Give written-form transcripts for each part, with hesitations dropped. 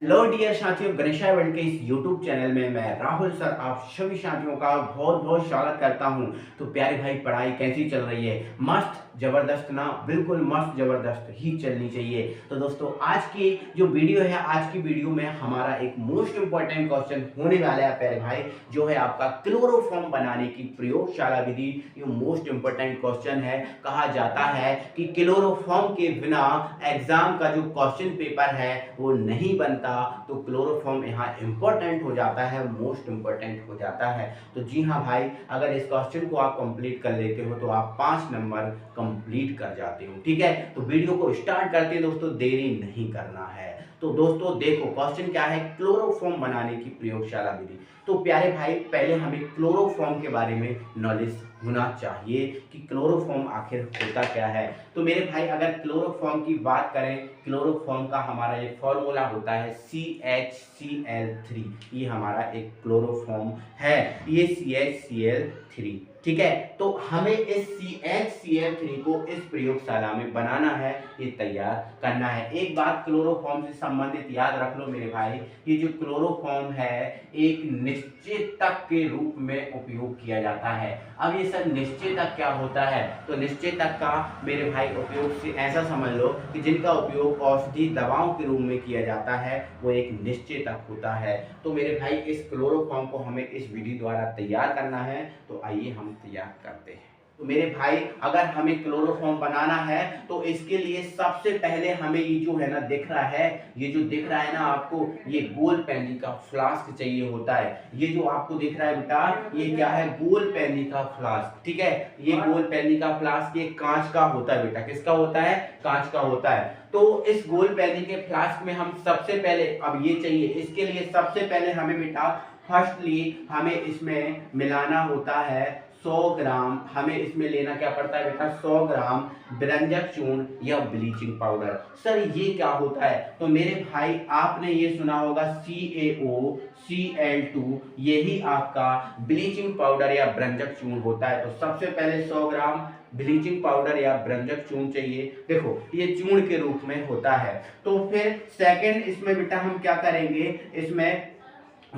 Hello dear साथियों, Ganesha world के इस यूट्यूब चैनल में मैं राहुल सर आप सभी साथियों का बहुत बहुत स्वागत करता हूं। तो प्यारे भाई, पढ़ाई कैसी चल रही है? मस्त जबरदस्त ना? बिल्कुल मस्त जबरदस्त ही चलनी चाहिए। तो दोस्तों, आज की जो वीडियो है, आज की वीडियो में हमारा एक मोस्ट इंपॉर्टेंट क्वेश्चन होने वाला है प्यारे भाई, जो है आपका क्लोरोफॉर्म बनाने की प्रयोगशाला विधि। ये मोस्ट इंपॉर्टेंट क्वेश्चन है। कहा जाता है कि क्लोरोफॉर्म के बिना एग्जाम का जो क्वेश्चन पेपर है वो नहीं बनता। तो क्लोरोफॉर्म यहाँ इंपॉर्टेंट हो जाता है, मोस्ट इंपॉर्टेंट हो जाता है। तो जी हाँ भाई, अगर इस क्वेश्चन को आप कंप्लीट कर लेते हो तो आप 5 नंबर कंप्लीट कर जाते हो। ठीक है, तो वीडियो को स्टार्ट करते हैं दोस्तों, देरी नहीं करना है। तो दोस्तों देखो, क्वेश्चन क्या है? क्लोरोफॉर्म बनाने की प्रयोगशाला विधि। तो प्यारे भाई, पहले हमें क्लोरोफॉर्म के बारे में नॉलेज होना चाहिए कि क्लोरोफॉर्म आखिर होता क्या है। तो मेरे भाई, अगर क्लोरोफॉर्म की बात करें, क्लोरोफॉर्म का हमारा एक फॉर्मूला होता है CHCl3। ये हमारा एक क्लोरोफॉर्म है, ये CHCl3। ठीक है, तो हमें इस CHCl3 को इस प्रयोगशाला में बनाना है, ये तैयार करना है। एक बात क्लोरोफॉर्म से संबंधित याद रख लो मेरे भाई, ये जो क्लोरोफॉर्म है एक निश्चेतक के रूप में उपयोग किया जाता है। अब ये सर निश्चेतक क्या होता है? तो निश्चेतक का मेरे भाई उपयोग से ऐसा समझ लो कि जिनका उपयोग औषधि दवाओं के रूप में किया जाता है वो एक निश्चेतक होता है। तो मेरे भाई, इस क्लोरोफॉर्म को हमें इस विधि द्वारा तैयार करना है। तो आइए हम तैयार करते हैं। तो मेरे भाई, अगर हमें क्लोरोफॉर्म बनाना है तो इसके लिए सबसे पहले हमें ये जो है ना दिख रहा है, ये जो दिख रहा है ना आपको, ये गोल पैनी का फ्लास्क चाहिए होता है। ये जो आपको दिख रहा है बेटा, ये क्या है? गोल पैनी का फ्लास्क। ठीक है, ये गोल पैनी का फ्लास्क ये कांच का होता है बेटा। किसका होता है? कांच का होता है। तो इस गोल पैनी के फ्लास्क में हम सबसे पहले, अब ये चाहिए, इसके लिए सबसे पहले हमें बेटा फर्स्टली हमें इसमें मिलाना होता है 100 ग्राम। हमें इसमें लेना क्या पड़ता है बेटा? 100 ग्राम व्यंजक चूर्ण या ब्लीचिंग पाउडर। सर ये क्या होता है? तो मेरे भाई, आपने ये सुना होगा CaOCl2, यही आपका ब्लीचिंग पाउडर या व्यंजक चूर्ण होता है। तो सबसे पहले 100 ग्राम ब्लीचिंग पाउडर या व्यंजक चूर्ण चाहिए। देखो, ये चूर्ण के रूप में होता है। तो फिर सेकंड इसमें बेटा हम क्या करेंगे? इसमें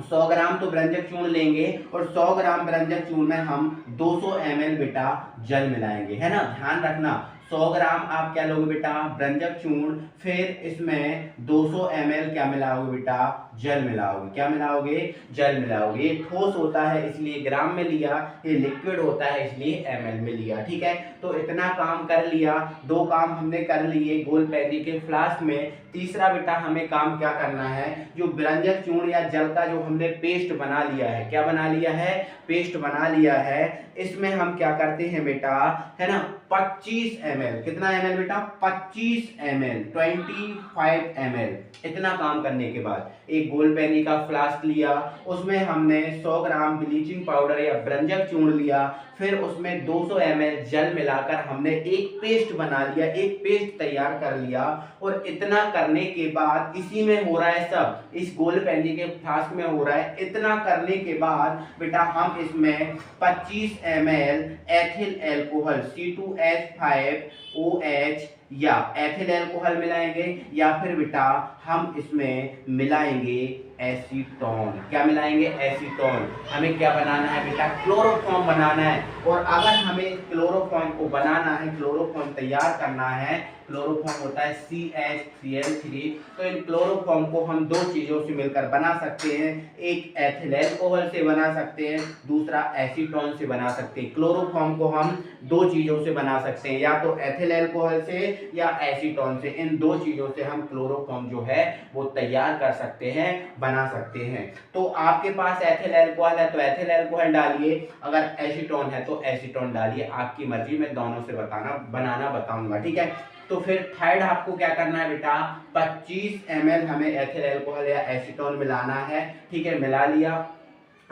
100 ग्राम तो व्यंजक चूर्ण लेंगे और 100 ग्राम व्यंजक चूर्ण में हम 200 ml बेटा जल मिलाएंगे, है ना? ध्यान रखना, 100 ग्राम आप क्या लोगे बेटा? व्यंजक चूर्ण। फिर इसमें 200 ml क्या मिलाओगे बेटा? जल मिलाओगे। क्या मिलाओगे? जल मिलाओगे। ये ठोस होता है इसलिए ग्राम में लिया, ये लिक्विड होता है इसलिए ml में लिया। ठीक है, तो इतना काम कर लिया। दो काम हमने कर लिए गोल पैनी के फ्लास्क में। तीसरा बेटा हमें काम क्या करना है? जो व्यंजक चूर्ण या जल का जो हमने पेस्ट बना लिया है, क्या बना लिया है? पेस्ट बना लिया है। इसमें हम क्या करते हैं बेटा, है ना, 25 ml। कितना ml बेटा? 25 ml, 25 ml। इतना काम करने के बाद एक गोल पैनी का फ्लास्क लिया, उसमें हमने 100 ग्राम ब्लीचिंग पाउडर या व्यंजक चूर्ण लिया, फिर उसमें 200 ml जल मिलाकर हमने एक पेस्ट बना लिया, एक पेस्ट तैयार कर लिया। और इतना करने के बाद इसी में हो रहा है सब, इस गोल पैनी के फ्लास्क में हो रहा है। इतना करने के बाद बेटा हम इसमें 25 ml एथिल एल्कोहल C2H5OH या एथिल एल्कोहल मिलाएंगे, या फिर बेटा हम इसमें मिलाएंगे एसीटोन। क्या मिलाएंगे? एसीटोन। हमें क्या बनाना है बेटा? क्लोरोफॉर्म बनाना है। और अगर हमें क्लोरोफॉर्म को बनाना है, क्लोरोफॉर्म तैयार करना है, क्लोरोफॉर्म होता है CHCl3। तो इन क्लोरोफॉर्म को हम दो चीजों से मिलकर बना सकते हैं, एक एथिल एल्कोहल से बना सकते हैं, दूसरा एसीटोन से बना सकते हैं। क्लोरोफॉर्म को हम दो चीजों से बना सकते हैं, या तो एथिल एल्कोहल से या एसीटोन से। इन दो चीजों से हम क्लोरोफॉर्म जो है वो तैयार कर सकते हैं, बना सकते हैं। तो आपके पास एथिल एल्कोहल है तो एथिल एल्कोहल डालिए, अगर एसीटोन है तो एसीटोन डालिए, आपकी मर्जी। में दोनों से बनाना बताऊंगा। ठीक है, तो फिर थर्ड आपको क्या करना है बेटा? 25 ml हमें एथिल एल्कोहल या एसीटोन मिलाना है। ठीक है, मिला लिया।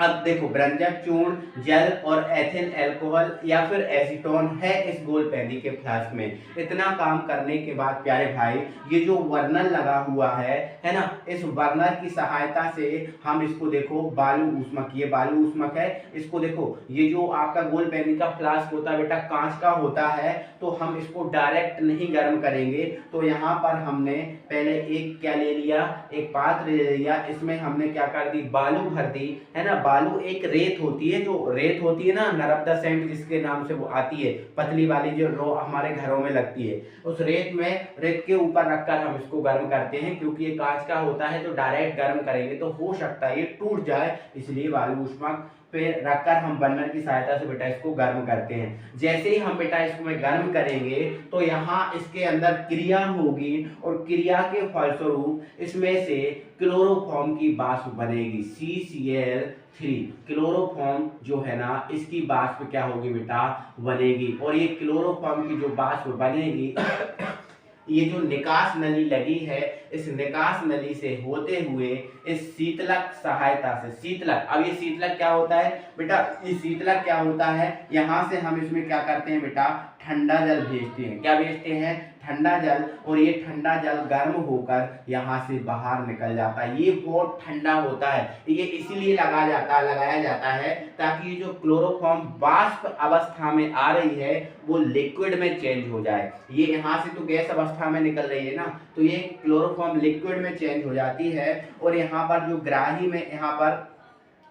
अब देखो ब्रंजक चूर्ण, जल और एथिल अल्कोहल या फिर एसीटोन है इस गोल पैनी के फ्लास्क में। इतना काम करने के बाद प्यारे भाई ये जो बर्नर लगा हुआ है ना, इस बर्नर की सहायता से हम इसको देखो बालू ऊष्मक, ये बालू ऊष्मक है, इसको देखो ये जो आपका गोल पैनी का फ्लास्क होता है बेटा कांच का होता है, तो हम इसको डायरेक्ट नहीं गर्म करेंगे। तो यहाँ पर हमने पहले एक क्या ले लिया, एक पात्र ले लिया, इसमें हमने क्या कर दी, बालू भर दी, है ना। बालू एक रेत होती है, जो रेत होती है ना नर्मदा सैंड जिसके नाम से वो आती है, पतली वाली जो रो हमारे घरों में लगती है, उस रेत के ऊपर रखकर हम इसको गर्म करते हैं। क्योंकि ये कांच का होता है तो डायरेक्ट गर्म करेंगे तो हो सकता है ये टूट जाए, इसलिए बालू ऊष्मक पे रखकर हम बर्नर की सहायता से बेटा इसको गर्म करते हैं। जैसे ही हम बेटा इसको में गर्म करेंगे तो यहाँ इसके अंदर क्रिया होगी और क्रिया के फलस्वरूप इसमें से क्लोरोफॉर्म की वाष्प बनेगी, CCl3। क्लोरोफॉर्म जो है ना इसकी वाष्प क्या होगी बेटा, बनेगी। और ये क्लोरोफॉर्म की जो वाष्प बनेगी ये जो निकास नली लगी है, इस निकास नली से होते हुए इस शीतलक सहायता से, शीतलक, अब ये शीतलक क्या होता है बेटा, ये शीतलक क्या होता है, यहाँ से हम इसमें क्या करते हैं बेटा, ठंडा जल भेजते हैं। क्या भेजते हैं, ठंडा जल। और ये ठंडा जल गर्म होकर यहाँ से बाहर निकल जाता है। ये बहुत ठंडा होता है, ये इसीलिए लगाया जाता है ताकि ये जो क्लोरोफॉर्म वाष्प अवस्था में आ रही है वो लिक्विड में चेंज हो जाए। ये यहाँ से तो गैस अवस्था में निकल रही है ना, तो ये क्लोरोफॉर्म लिक्विड में चेंज हो जाती है। और यहाँ पर जो ग्राही में यहाँ पर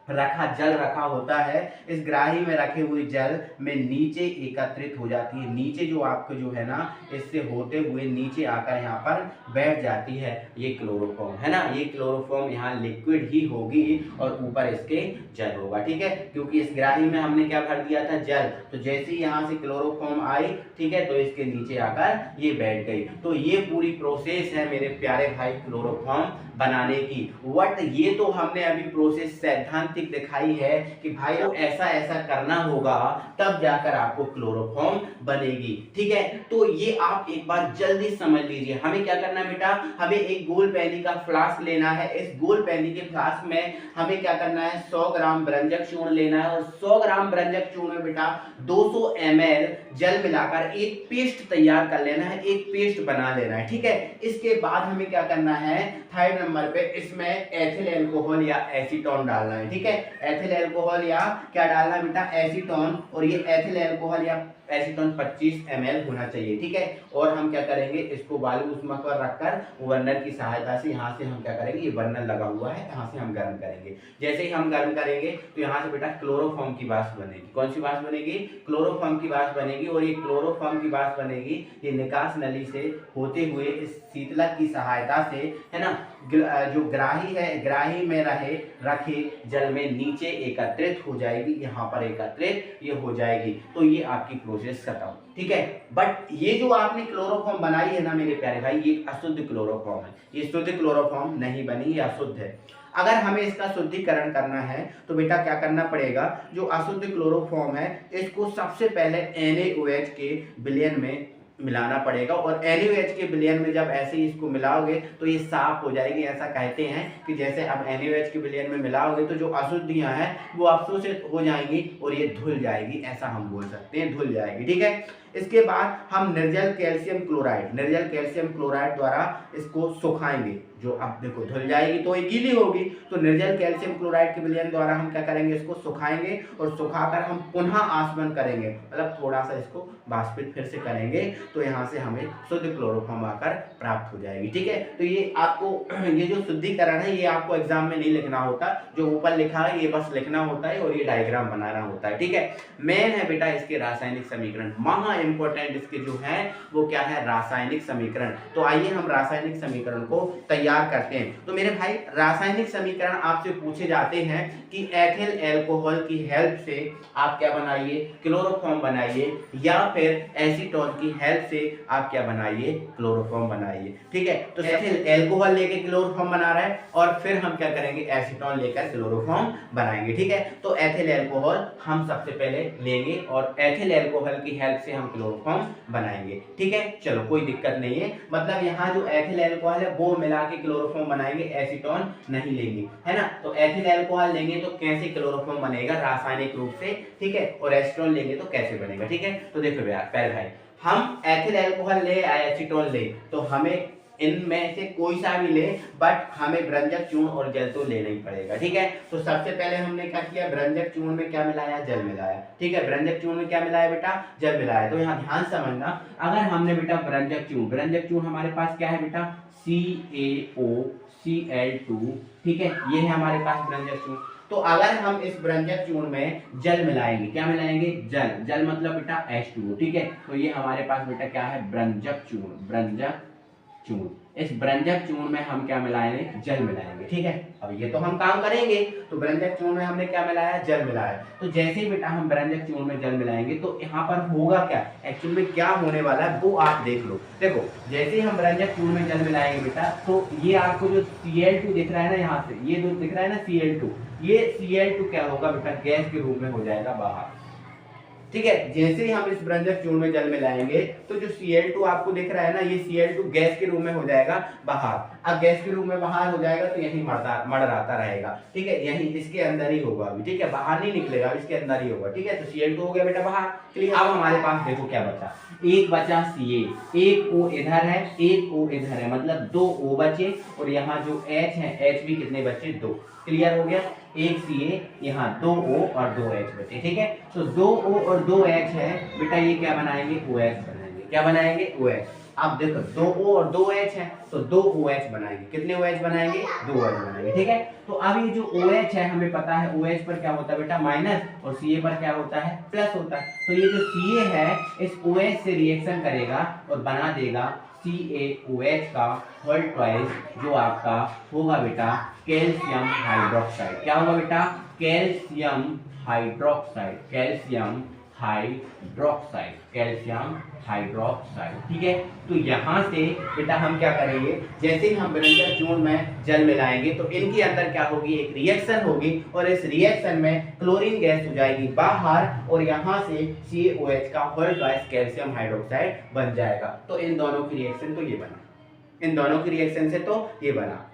जल रखा होता है, इस ग्राही में रखे हुए जल में नीचे एकत्रित हो जाती है। नीचे जो आपको जो है ना इससे होते हुए नीचे आकर यहाँ पर बैठ जाती है ये क्लोरोफॉर्म, है ना। ये क्लोरोफॉर्म यहाँ लिक्विड ही होगी और ऊपर इसके जल होगा, ठीक है। क्योंकि इस ग्राही में हमने क्या भर दिया था, जल। तो जैसे ही यहाँ से क्लोरोफॉर्म आई, ठीक है, तो इसके नीचे आकर ये बैठ गई। तो ये पूरी प्रोसेस है मेरे प्यारे भाई क्लोरोफॉर्म बनाने की। वट ये तो हमने अभी प्रोसेस सैद्धांतिक दिखाई है कि भाई ऐसा ऐसा करना होगा तब जाकर आपको क्लोरोफॉर्म बनेगी, ठीक है। तो ये आप एक बार जल्दी समझ लीजिए। हमें क्या करना है बेटा, हमें एक गोल पैनी का फ्लास्क लेना है। इस गोल पैनी के फ्लास्क में हमें क्या करना है, 100 ग्राम ब्रंजक चूर्ण लेना है। और 100 ग्राम ब्रंजक चूर्ण में बेटा 200 ml जल मिलाकर एक पेस्ट तैयार कर लेना है, एक पेस्ट बना लेना है, ठीक है। इसके बाद हमें क्या करना है, थर्ड नंबर पे इसमें एथिल अल्कोहल या एसीटोन डालना है, ठीक है। एथिल अल्कोहल या क्या डालना है बेटा, एसीटोन। और ये एथिल अल्कोहल या एसीटोन 25 ml होना चाहिए, ठीक है। और हम क्या करेंगे, इसको बालू ऊष्मक पर रखकर बर्नर की सहायता से यहाँ से हम क्या करेंगे, ये बर्नर लगा हुआ है, यहाँ से हम गर्म करेंगे। जैसे ही हम गर्म करेंगे तो यहाँ से बेटा क्लोरोफॉर्म की वाष्प बनेगी। कौन सी वाष्प बनेगी, क्लोरोफॉर्म की वाष्प बनेगी। और ये क्लोरोफॉर्म की वाष्प बनेगी, ये निकास नली से होते हुए इस शीतलक की सहायता से, है ना, जो ग्राही है, ग्राही में रखे जल में नीचे एकत्रित हो जाएगी, यहाँ पर एकत्रित ये हो जाएगी। तो ये आपकी प्रोसेस खत्म, ठीक है। बट ये जो आपने क्लोरोफॉर्म बनाई है ना मेरे प्यारे भाई, ये अशुद्ध क्लोरोफॉर्म है, ये शुद्ध क्लोरोफॉर्म नहीं बनी, ये अशुद्ध है। अगर हमें इसका शुद्धिकरण करना है तो बेटा क्या करना पड़ेगा, जो अशुद्ध क्लोरोफॉर्म है इसको सबसे पहले NaOH के विलयन में मिलाना पड़ेगा। और NaOH के विलयन में जब ऐसे ही इसको मिलाओगे तो ये साफ हो जाएगी। ऐसा कहते हैं कि जैसे अब NaOH के विलयन में मिलाओगे तो जो अशुद्धियां हैं वो अवशोषित हो जाएंगी और ये धुल जाएगी, ऐसा हम बोल सकते हैं, धुल जाएगी, ठीक है। इसके बाद हम निर्जल कैल्शियम क्लोराइड द्वारा इसको सुखाएंगे। जो अब देखो धुल जाएगी तो ये गीली होगी, तो निर्जल कैल्शियम क्लोराइड के विलयन द्वारा हम क्या करेंगे, इसको सुखाएंगे और सुखाकर हम पुनः आसवन करेंगे, मतलब थोड़ा सा इसको वाष्पित फिर से करेंगे, तो यहाँ से हमें शुद्ध क्लोरोफॉर्म आकर प्राप्त हो जाएगी, ठीक है। तो ये आपको ये जो शुद्धिकरण है ये आपको एग्जाम में नहीं लिखना होता, जो ऊपर लिखा है ये बस लिखना होता है और ये डायग्राम बनाना होता है, ठीक है। मेन है बेटा इसके रासायनिक समीकरण, महा इंपॉर्टेंट इसके जो है वो क्या है, रासायनिक समीकरण। तो आइए हम रासायनिक समीकरण को तैयार करते हैं। तो मेरे भाई रासायनिक समीकरण आपसे पूछे जाते हैं कि एथिल अल्कोहल की हेल्प से आप क्या बनाइए, क्लोरोफॉर्म बनाइए, या फिर एसीटोन की हेल्प से आप क्या बनाइए, क्लोरोफॉर्म बनाइए, ठीक है। तो एथिल अल्कोहल लेके क्लोरोफॉर्म बना रहा है और फिर हम क्या करेंगे, एसीटोन लेकर क्लोरोफॉर्म बनाएंगे, ठीक है। तो एथिल अल्कोहल हम सबसे पहले लेंगे और एथिल अल्कोहल की हेल्प से हम क्लोरोफॉर्म बनाएंगे। ठीक है, चलो कोई दिक्कत नहीं है। मतलब यहाँ जो एथिल अल्कोहल है वो मिला के क्लोरोफॉर्म बनाएंगे, एसीटोन नहीं लेंगे, है ना। तो एथिल अल्कोहल लेंगे तो कैसे क्लोरोफॉर्म बनेगा रासायनिक रूप से, ठीक है, और एसीटोन लेंगे तो कैसे बनेगा। ठीक है, तो देखो प्यारे भाई, हम एथिल अल्कोहल ले या एसीटोन ले तो हमें इनमें से कोई सा भी ले, बट हमें ब्रंजक चूर्ण और जल तो लेना ही पड़ेगा। ठीक है, तो सबसे पहले हमने क्या किया, ब्रंजक चूर्ण में क्या मिलाया, जल मिलाया। ठीक है, ब्रंजक चूर्ण में क्या मिलाया बेटा, जल मिलाया। तो यहाँ ध्यान समझना, अगर हमने बेटा ब्रंजक चूर्ण हमारे पास क्या है बेटा, CaOCl2, ठीक है, ये है हमारे पास ब्रंजक चूर्ण। तो अगर हम इस ब्रंजक चूर्ण में जल मिलाएंगे, क्या मिलाएंगे, जल मतलब बेटा H2O। ठीक है, तो ये हमारे पास बेटा क्या है, ब्रंजक चूर्ण। इस ब्रंजक चूर्ण में हम क्या मिलाएंगे, जल मिलाएंगे। ठीक है, अब ये तो हम काम करेंगे। तो ब्रंजक चूर्ण में हमने क्या मिलाया, जल मिलाया। तो जैसे ही बेटा हम ब्रंजक चूर्ण में जल मिलाएंगे तो यहाँ पर होगा क्या, एक्चुअल में क्या होने वाला है वो आप देख लो। देखो, जैसे ही हम ब्रंजक चूर्ण में जल मिलाएंगे बेटा, तो ये आपको जो Cl2 दिख रहा है ना, यहाँ से ये जो दिख रहा है ना Cl2, ये Cl2 क्या होगा बेटा, गैस के रूप में हो जाएगा बाहर। ठीक है, जैसे ही हम इस ब्रंजक चूर्ण में जल मिलाएंगे तो जो Cl2 आपको दिख रहा है ना, ये Cl2 गैस के रूप में हो जाएगा बाहर। अब गैस के रूप में बाहर हो जाएगा तो यही मड़राता रहेगा। ठीक है, यही इसके अंदर ही होगा अभी। ठीक है, बाहर नहीं निकलेगा, इसके अंदर ही होगा। ठीक है, तो Cl2 हो गया बेटा बाहर। चलिए, अब हमारे पास देखो क्या बचा, एक बचा Ca, एक O इधर है, एक O इधर है, मतलब 2 O बचे, और यहाँ जो H है, H भी कितने बचे, 2। क्लियर हो गया, एक Ca, यहाँ 2 O और 2 H बचे। ठीक है, तो 2 O और 2 H है बेटा, ये क्या बनाएंगे, OH बनाएंगे। क्या बनाएंगे, OH। अब देखो 2 O और 2 H है तो 2 OH बनाएंगे। कितने OH बनाएंगे, 2 OH बनाएंगे। ठीक है, तो अब ये जो OH है हमें पता है OH पर क्या होता है बेटा, माइनस, और Ca पर क्या होता है, प्लस होता है। तो ये जो Ca है इस OH से रिएक्शन करेगा और बना देगा CaOH का होल ट्वाइस, जो आपका होगा बेटा कैल्शियम हाइड्रोक्साइड। क्या होगा बेटा, कैल्शियम हाइड्रोक्साइड। ठीक है, तो यहाँ से बेटा हम क्या करेंगे, जैसे ही हम ब्रंजक चूर्ण में जल मिलाएंगे तो इनके अंदर क्या होगी, एक रिएक्शन होगी, और इस रिएक्शन में क्लोरीन गैस हो जाएगी बाहर, और यहाँ से CaOH का होल ट्वाइस कैल्शियम हाइड्रोक्साइड बन जाएगा। तो इन दोनों की रिएक्शन तो ये बना, इन दोनों की रिएक्शन से तो ये बना।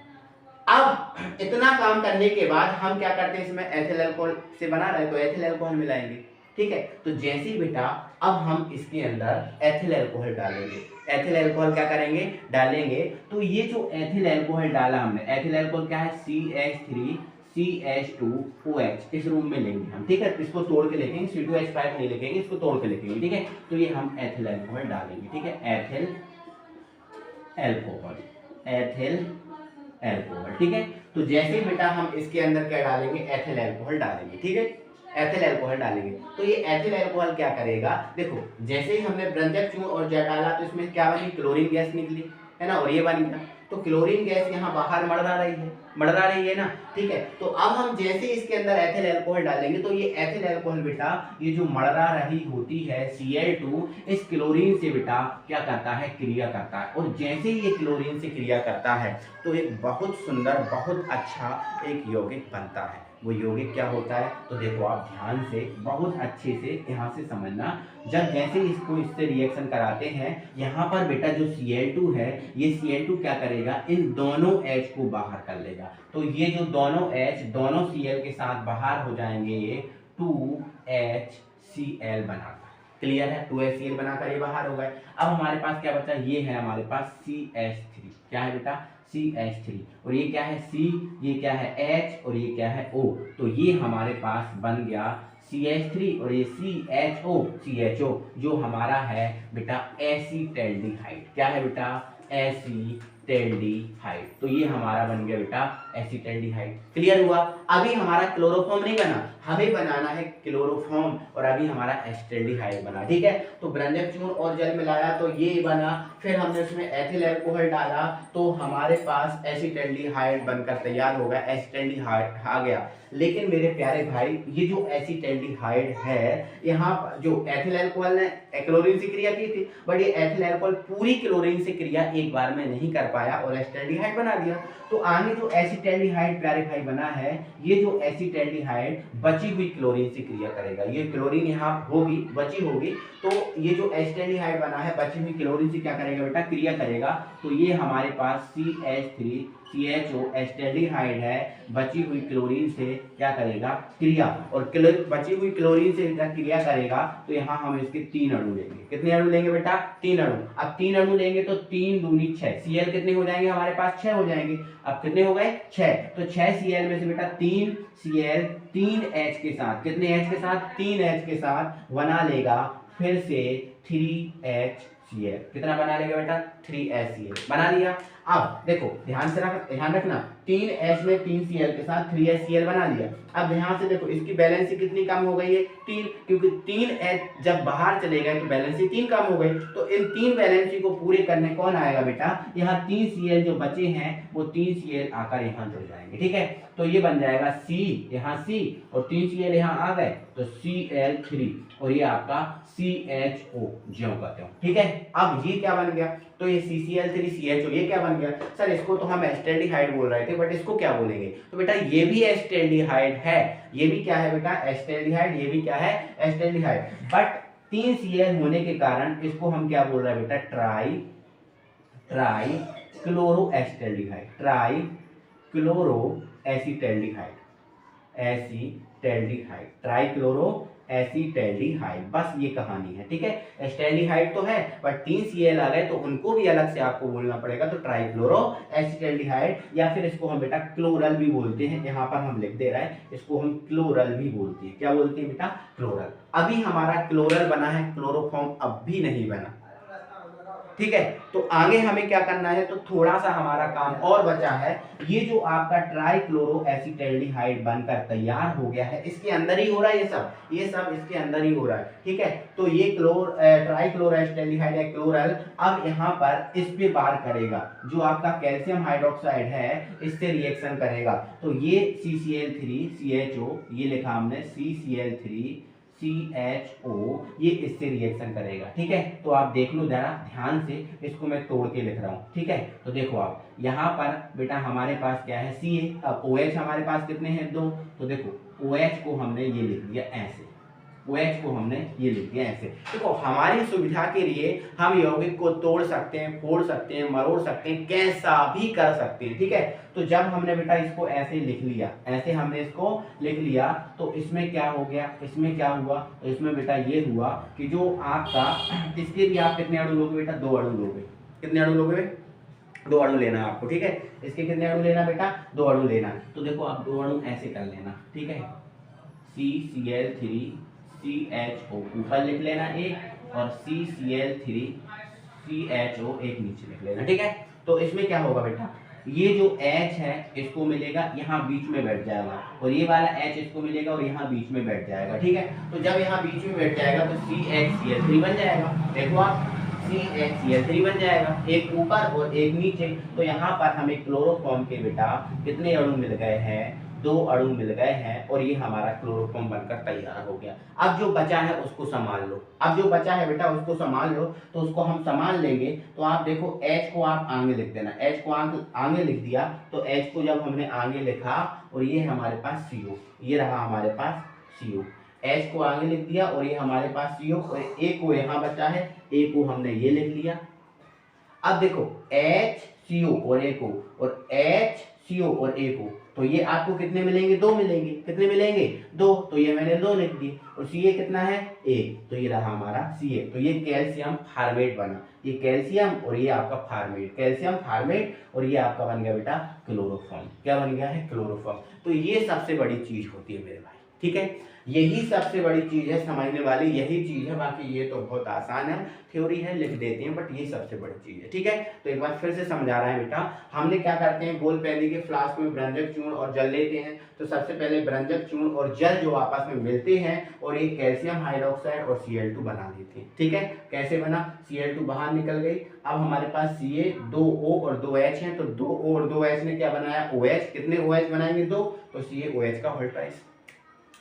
अब इतना काम करने के बाद हम क्या करते हैं, इसमें एथिल अल्कोहल से बना रहे तो एथिल अल्कोहल मिलाएंगे। ठीक है, तो जैसे ही बेटा अब हम इसके अंदर एथिल अल्कोहल डालेंगे, एथिल अल्कोहल क्या करेंगे, डालेंगे, तो ये जो एथिल अल्कोहल डाला हमने, एथिल अल्कोहल क्या है, CH3CH2OH, इस रूम में लेंगे हम। ठीक है, इसको तोड़ के लिखेंगे, C2H5 नहीं लिखेंगे, इसको तोड़ के लिखेंगे। ठीक है, तो ये हम एथिल अल्कोहल डालेंगे। ठीक है, एथिल अल्कोहल। ठीक है, तो जैसे बेटा हम इसके अंदर क्या डालेंगे, एथिल अल्कोहल डालेंगे। ठीक है, एथिल अल्कोहल डालेंगे, तो ये एथिल अल्कोहल क्या करेगा, देखो जैसे ही हमने ब्रंजक चूर्ण और जल डाला तो इसमें क्या बनी, क्लोरीन गैस निकली, है ना, और ये बन गया। तो क्लोरीन गैस यहाँ बाहर मड़रा रही है ना। ठीक है, तो अब हम जैसे इसके अंदर एथिल अल्कोहल डालेंगे तो ये एथिल अल्कोहल बेटा, ये जो मड़रा रही होती है Cl2, इस क्लोरीन से बेटा क्या करता है, क्रिया करता है, और जैसे ही ये क्लोरीन से क्रिया करता है तो एक बहुत सुंदर, बहुत अच्छा एक यौगिक बनता है। वो यौगिक क्या होता है, तो देखो आप ध्यान से बहुत अच्छे से यहाँ से समझना। जब जैसे इसको इससे रिएक्शन कराते हैं, यहाँ पर बेटा जो Cl2 है, ये Cl2 क्या करेगा, इन दोनों H को बाहर कर लेगा। तो ये जो दोनों H दोनों Cl के साथ बाहर हो जाएंगे, ये 2HCl बनाकर। क्लियर है, 2HCl बनाकर ये बाहर हो गए। अब हमारे पास क्या बचा, ये है हमारे पास CH3। क्या है बेटा, CH3, और ये क्या है C, ये क्या है H, और ये क्या है O। तो ये हमारे पास बन गया CH3, और ये CHO, जो हमारा है बेटा एसीटैल्डिहाइड। क्या है बेटा, एसीटैल्डिहाइड। तो ये हमारा बन गया बेटा एसीटैल्डिहाइड। क्लियर हुआ। अभी हमारा क्लोरोफॉर्म नहीं बना, हमें बनाना है क्लोरोफॉर्म, और अभी हमारा एसिटैल्डिहाइड बना। ठीक है, तो ब्रंजक चूर्ण और जल मिलाया तो ये बना, फिर हमने उसमें एथिल अल्कोहल डाला तो हमारे पास एसिटैल्डिहाइड बनकर तैयार हो गया, एसिटैल्डिहाइड आ गया। लेकिन मेरे प्यारे भाई, ये जो एसिटैल्डिहाइड है, यहाँ जो एथिल अल्कोहल ने क्लोरीन से क्रिया की थी, बट ये एथिल अल्कोहल पूरी क्लोरीन से क्रिया एक बार में नहीं कर पाया और एसिटाल्डिहाइड बना दिया। तो आगे जो एसिटाल्डिहाइड प्यारे भाई बना है, ये जो एसिटाल्डिहाइड बची हुई क्लोरीन से क्रिया करेगा। ये क्लोरीन यहाँ होगी, बची होगी, तो ये जो एसिटाल्डिहाइड बना है बची हुई क्लोरीन से क्या करेगा बेटा, क्रिया करेगा। तो ये हमारे पास CH3 CHO एसिटाल्डिहाइड है, बची हुई क्लोरीन से क्या करेगा, क्रिया। और बची हुई क्लोरीन से क्रिया करेगा तो यहाँ हम इसके 3 अणु लेंगे। कितने अणु लेंगे बेटा, 3 अणु। अब 3 अणु लेंगे तो 3 दूनी 6, Cl कितने हो जाएंगे हमारे पास, 6 हो जाएंगे। अब कितने हो गए, 6। तो 6 Cl में से बेटा 3 Cl 3 H के साथ, कितने H के साथ, 3 H के साथ बना लेगा फिर से 3HCl। कितना बना लेगा बेटा, 3HCl बना लिया। अब देखो ध्यान रखना, 3H में 3Cl के साथ 3HCl बना लिया। अब यहाँ से देखो इसकी बैलेंसी कितनी कम हो गई है, 3, क्योंकि 3H जब बाहर चले गए तो बैलेंसी 3 कम हो गई। तो इन 3 बैलेंसी को पूरे करने कौन आएगा बेटा, यहाँ 3Cl जो बचे हैं वो 3Cl आकर यहाँ जुड़ जाएंगे। ठीक है, तो ये बन जाएगा C, यहाँ C और 3Cl यहाँ आ गए तो Cl3 और ये आपका CHO ज्यों कहते हो। ठीक है, अब ये क्या बन गया, तो ये CCl3 CHO ये क्या बन गया। सर इसको तो हम एसिटाल्डिहाइड बोल रहे थे, बट इसको क्या बोलेंगे, तो बेटा ये भी एसिटाल्डिहाइड है, ये भी क्या है बेटा, एसिटाल्डिहाइड, ये भी क्या है, एसिटाल्डिहाइड। बट 3Cl होने के कारण इसको हम क्या बोल रहे हैं बेटा, try chloro acetaldehyde, try chloro acetaldehyde, trichloro acetaldehyde. बस ये कहानी है। ठीक है, एसिटाल्डिहाइड तो है बट 3Cl आ गए तो उनको भी अलग से आपको बोलना पड़ेगा। तो ट्राइक्लोरो एसिटाल्डिहाइड, या फिर इसको हम बेटा क्लोरल भी बोलते हैं, यहाँ पर हम लिख दे रहे हैं, इसको हम क्लोरल भी बोलते हैं। क्या बोलते हैं बेटा, क्लोरल। अभी हमारा क्लोरल बना है, क्लोरोफॉर्म अब भी नहीं बना। ठीक है, तो आगे हमें क्या करना है, तो थोड़ा सा हमारा काम और बचा है। ये जो आपका ट्राइक्लोरो एसिटाल्डिहाइड बनकर तैयार हो गया है, इसके अंदर ही हो रहा है ये सब इसके अंदर ही हो रहा है। ठीक है, तो ये ट्राइक्लोरो एसिटाल्डिहाइड है, क्लोरल। अब यहाँ पर इस पे बार करेगा, जो आपका कैल्शियम हाइड्रोक्साइड है इससे रिएक्शन करेगा। तो ये CCl3 CHO, ये लिखा हमने CCl3 CHO, ये इससे रिएक्शन करेगा। ठीक है, तो आप देख लो जरा ध्यान से, इसको मैं तोड़ के लिख रहा हूँ। ठीक है, तो देखो आप यहाँ पर बेटा हमारे पास क्या है, Ca। अब OH हमारे पास कितने हैं, 2। तो देखो OH को हमने ये लिख दिया ऐसे, OH को हमने ये लिख दिया ऐसे। देखो हमारी सुविधा के लिए हम यौगिक को तोड़ सकते हैं, फोड़ सकते हैं, मरोड़ सकते हैं, कैसा भी कर सकते हैं। ठीक है, तो जब हमने बेटा इसको ऐसे लिख लिया, ऐसे हमने इसको लिख लिया, तो इसमें क्या हो गया, इसमें क्या हुआ, तो इसमें बेटा ये हुआ कि जो आपका, इसके भी आप कितने अणु लोगे बेटा, 2 अणु लोगे। कितने अणु लोगे, 2 अणु लेना है आपको। ठीक है, इसके कितने अणु लेना बेटा, 2 अणु लेना। तो देखो आप 2 अणु ऐसे कर लेना। ठीक है, CCl3 CHO ऊपर लिख लेना एक, और CCl3 CHO एक नीचे लिख लेना। ठीक है, तो इसमें क्या होगा बेटा, ये जो H है इसको मिलेगा, यहाँ बीच में बैठ जाएगा, और ये वाला H इसको मिलेगा और यहाँ बीच में बैठ जाएगा। ठीक है, तो जब यहाँ बीच में बैठ जाएगा तो CHCl3 बन जाएगा। देखो आप, CHCl3 बन जाएगा, एक ऊपर और एक नीचे। तो यहाँ पर हमें क्लोरोफॉर्म के बेटा कितने अणु मिल गए हैं, 2 अणु मिल गए हैं, और ये हमारा क्लोरोफॉर्म बनकर तैयार हो गया। अब जो बचा है उसको संभाल लो, अब जो बचा है बेटा उसको संभाल लो। तो उसको हम संभाल लेंगे, तो आप देखो H को आप आगे लिख देना, H को आगे लिख दिया। तो H को जब हमने आगे लिखा, और ये हमारे पास CO, ये रहा हमारे पास CO, H को आगे लिख दिया और ये हमारे पास CO, और A को यहाँ बचा है, A को हमने ये लिख लिया। अब देखो HCO और A को, और HCO और A को, तो ये आपको कितने मिलेंगे, 2 मिलेंगे। कितने मिलेंगे, 2। तो ये मैंने 2 लिख दिए, और Ca कितना है, 1। तो ये रहा हमारा Ca। तो ये कैल्शियम फार्मेट बना, ये कैल्शियम और ये आपका फार्मेट, कैल्शियम फार्मेट, और ये आपका बन गया बेटा क्लोरोफॉर्म। क्या बन गया है, क्लोरोफॉर्म। तो ये सबसे बड़ी चीज होती है मेरे भाई। ठीक है, यही सबसे बड़ी चीज है, समझने वाली यही चीज है। बाकी ये तो बहुत आसान है, थ्योरी है, लिख देते हैं, बट ये सबसे बड़ी चीज है। ठीक है, तो एक बार फिर से समझा रहा है बेटा। हमने क्या करते हैं, गोल पैली के फ्लास्क में भ्रंजक चूर्ण और जल लेते हैं। तो सबसे पहले भ्रंजक चूर्ण और जल जो आपस में मिलते हैं, और ये कैल्शियम हाइड्रोक्साइड और Cl2 बना देते हैं। ठीक है, कैसे बना, Cl2 बाहर निकल गई। अब हमारे पास Ca 2O और 2H है, तो 2O और 2H ने क्या बनाया, OH। कितने OH बनाएंगे, 2। तो CaOH का होल ट्वाइस।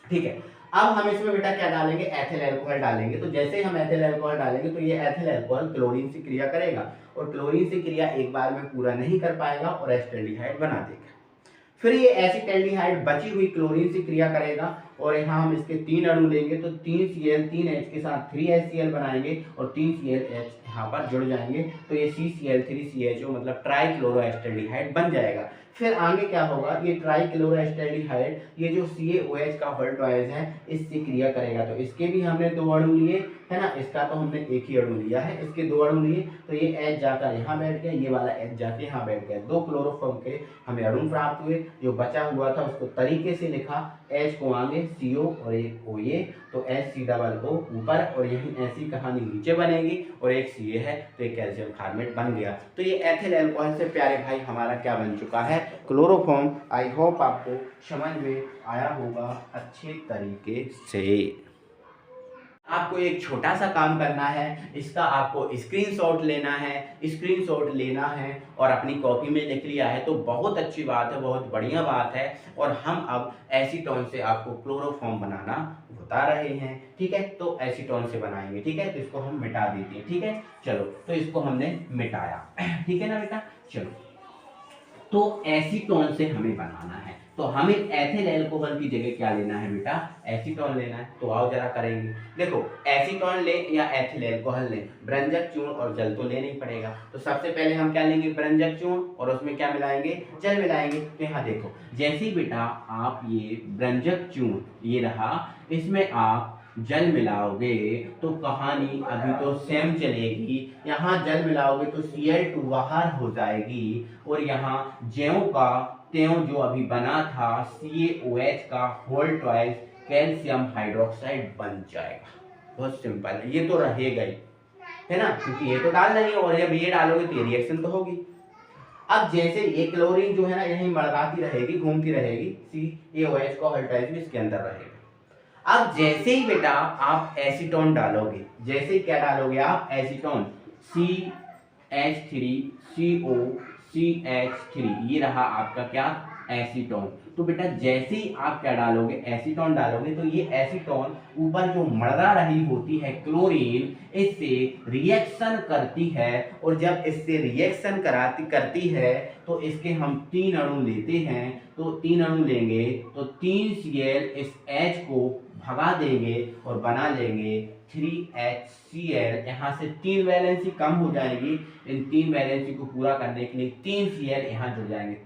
ठीक है, अब हम इसमें बेटा क्या डालेंगे, एथिल अल्कोहल डालेंगे। तो जैसे ही हम एथिल अल्कोहल डालेंगे तो ये एथिल अल्कोहल क्लोरीन से क्रिया करेगा, और क्लोरीन से क्रिया एक बार में पूरा नहीं कर पाएगा और एसिटाल्डिहाइड बना देगा। फिर ये एसिटाल्डिहाइड बची हुई क्लोरीन से क्रिया करेगा और यहाँ हम इसके 3 अणु लेंगे तो 3Cl 3H के साथ 3HCl बनाएंगे और 3ClH यहाँ पर जुड़ जाएंगे तो ये CCl3CHO मतलब ट्राइक्लोरोएसिटाल्डिहाइड बन जाएगा। फिर आगे क्या होगा, ये ट्राइक्लोरोएसिटाल्डिहाइड ये जो CaOH का वोल्टॉइज है इससे क्रिया करेगा। तो इसके भी हमने 2 अणु लिए है ना, इसका तो हमने एक ही अणु लिया है, इसके 2 अणु लिए तो ये H जाकर यहाँ बैठ गया, ये वाला H जाके यहाँ बैठ गया। 2 क्लोरोफॉर्म के हमें अणु प्राप्त हुए। जो बचा हुआ था उसको तरीके से लिखा, H को आगे CO और एक OA तो HCOO ऊपर और यही ऐसी कहानी नीचे बनेगी और एक Ca है तो एक कैल्शियम कार्बोनेट बन गया। तो ये एथिल अल्कोहल से प्यारे भाई हमारा क्या बन चुका है, क्लोरोफॉर्म। आई होप आपको समझ में आया होगा अच्छे तरीके से। आपको एक छोटा सा काम करना है, इसका आपको स्क्रीनशॉट लेना है, स्क्रीनशॉट लेना है और अपनी कॉपी में लिख लिया है तो बहुत अच्छी बात है, बहुत बढ़िया बात है। और हम अब एसीटोन से आपको क्लोरोफॉर्म बनाना बता रहे हैं, ठीक है। तो एसीटोन से बनाएंगे, ठीक है। तो इसको हम मिटा देते हैं, ठीक है। चलो तो इसको हमने मिटाया, ठीक है ना बेटा। चलो तो एसीटोन से हमें बनाना है तो हमें एथिल अल्कोहल की जगह क्या लेना है बेटा, एसीटोन लेना है। तो आओ जरा करेंगे। देखो एसीटोन ले या एथिल अल्कोहल ले, ब्रंजक चूर्ण और जल तो लेना ही पड़ेगा। तो सबसे पहले हम क्या लेंगे, ब्रंजक चूर्ण और उसमें क्या मिलाएंगे, जल मिलाएंगे। तो यहाँ देखो जैसे ही बेटा आप ये ब्रंजक चूर्ण ये रहा, इसमें आप जल मिलाओगे तो कहानी अभी तो सेम चलेगी। यहाँ जल मिलाओगे तो Cl2 बाहर हो जाएगी और यहाँ ज्यों का त्यों जो अभी बना था CaOH का होल ट्वाइस कैल्शियम हाइड्रोक्साइड बन जाएगा। बहुत सिंपल है, ये तो रहेगा ही है ना, क्योंकि ये तो डालना ही और जब ये डालोगे तो रिएक्शन तो होगी। अब जैसे ये क्लोरीन जो है ना यहीं मड़गाती रहेगी, घूमती रहेगी, CaOH का होल ट्वाइस भी इसके अंदर रहेगा। अब जैसे ही बेटा आप एसीटोन डालोगे, जैसे ही क्या डालोगे आप एसीटोन, CH3CO CH3 ये रहा आपका क्या, एसीटोन। तो बेटा जैसे ही आप क्या डालोगे, एसीटोन डालोगे तो ये एसीटोन ऊपर जो मड़रा रही होती है क्लोरीन, इससे रिएक्शन करती है और जब इससे रिएक्शन करती है तो इसके हम 3 अणु लेते हैं। तो 3 अणु लेंगे तो 3Cl इस H को भगा देंगे और बना लेंगे 3HCl। यहाँ से 3 वैलेंसी कम हो जाएगी, इन 3 वैलेंसी को पूरा करने के लिए 3Cl यहाँ जुड़ जाएंगे।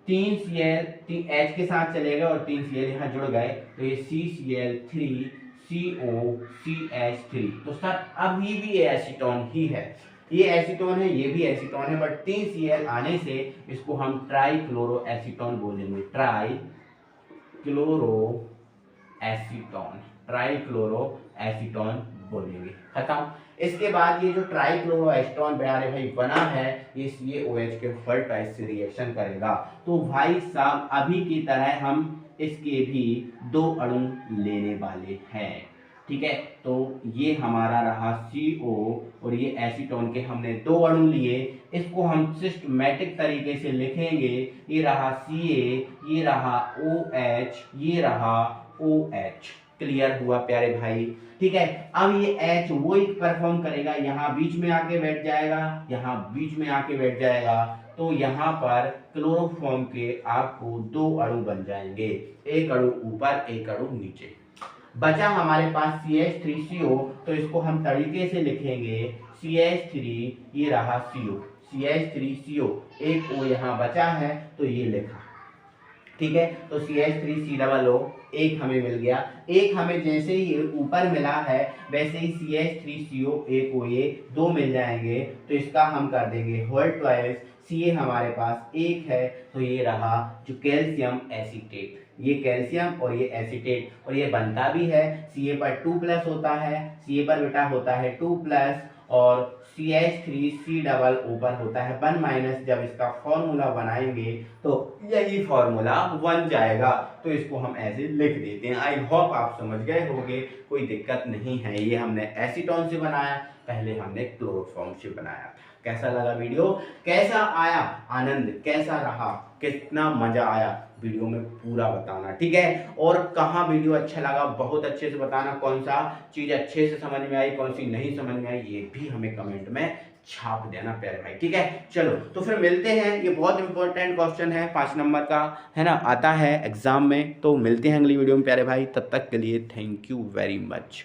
3Cl 3H के साथ चलेगा और 3Cl यहाँ जुड़ गए तो ये CCl3COCH3। तो सर अभी भी एसीटोन ही है, ये एसीटोन है, ये भी एसीटोन है, बट 3Cl आने से इसको हम ट्राइक्लोरो एसीटोन बोलेंगे, ट्राइक्लोरो एसीटोन बोलेंगे। खत्म। इसके बाद ये जो ट्राइक्लोरो एसीटोन प्यारे भाई बना है ये CaOH के होल ट्वाइस से रिएक्शन करेगा। तो भाई साहब अभी की तरह हम इसके भी 2 अणु लेने वाले हैं, ठीक है। तो ये हमारा रहा CO और ये एसीटोन के हमने 2 अणु लिए, इसको हम सिस्टमैटिक तरीके से लिखेंगे। ये रहा Ca, ये रहा OH, ये रहा OH। क्लियर हुआ प्यारे भाई, ठीक है। अब ये H वो एक परफॉर्म करेगा, यहाँ बीच में आके बैठ जाएगा, यहाँ बीच में आके बैठ जाएगा। तो यहाँ पर क्लोरोफॉर्म के आपको 2 अणु बन जाएंगे, एक अणु ऊपर एक अणु नीचे। बचा हमारे पास CH3CO, तो इसको हम तरीके से लिखेंगे CH3, ये रहा CO, CH3CO, एक O यहाँ बचा है तो ये लिखा, ठीक है। तो CH3COO एक हमें मिल गया, एक हमें जैसे ही ऊपर मिला है वैसे ही CH3CO एक OA 2 मिल जाएंगे। तो इसका हम कर देंगे होल ट्वाइस, Ca हमारे पास एक है तो ये रहा जो कैल्शियम एसीटेट, ये कैल्शियम और ये एसीटेट और ये बनता भी है Ca पर 2+ होता है, Ca पर बेटा होता है 2+ और CH3C डबल ऊपर होता है 1-। जब इसका फॉर्मूला बनाएंगे तो यही फॉर्मूला बन जाएगा। तो इसको हम ऐसे लिख देते हैं। आई होप आप समझ गए होंगे, कोई दिक्कत नहीं है। ये हमने एसीटोन से बनाया, पहले हमने क्लोरोफॉर्म से बनाया था। कैसा लगा वीडियो, कैसा आया आनंद, कैसा रहा, कितना मजा आया, वीडियो में पूरा बताना, ठीक है। और कहाँ वीडियो अच्छा लगा बहुत अच्छे से बताना, कौन सा चीज़ अच्छे से समझ में आई, कौन सी नहीं समझ में आई, ये भी हमें कमेंट में छाप देना प्यारे भाई, ठीक है। चलो तो फिर मिलते हैं, ये बहुत इंपॉर्टेंट क्वेश्चन है 5 नंबर का, है ना, आता है एग्जाम में। तो मिलते हैं अगली वीडियो में प्यारे भाई, तब तक के लिए थैंक यू वेरी मच।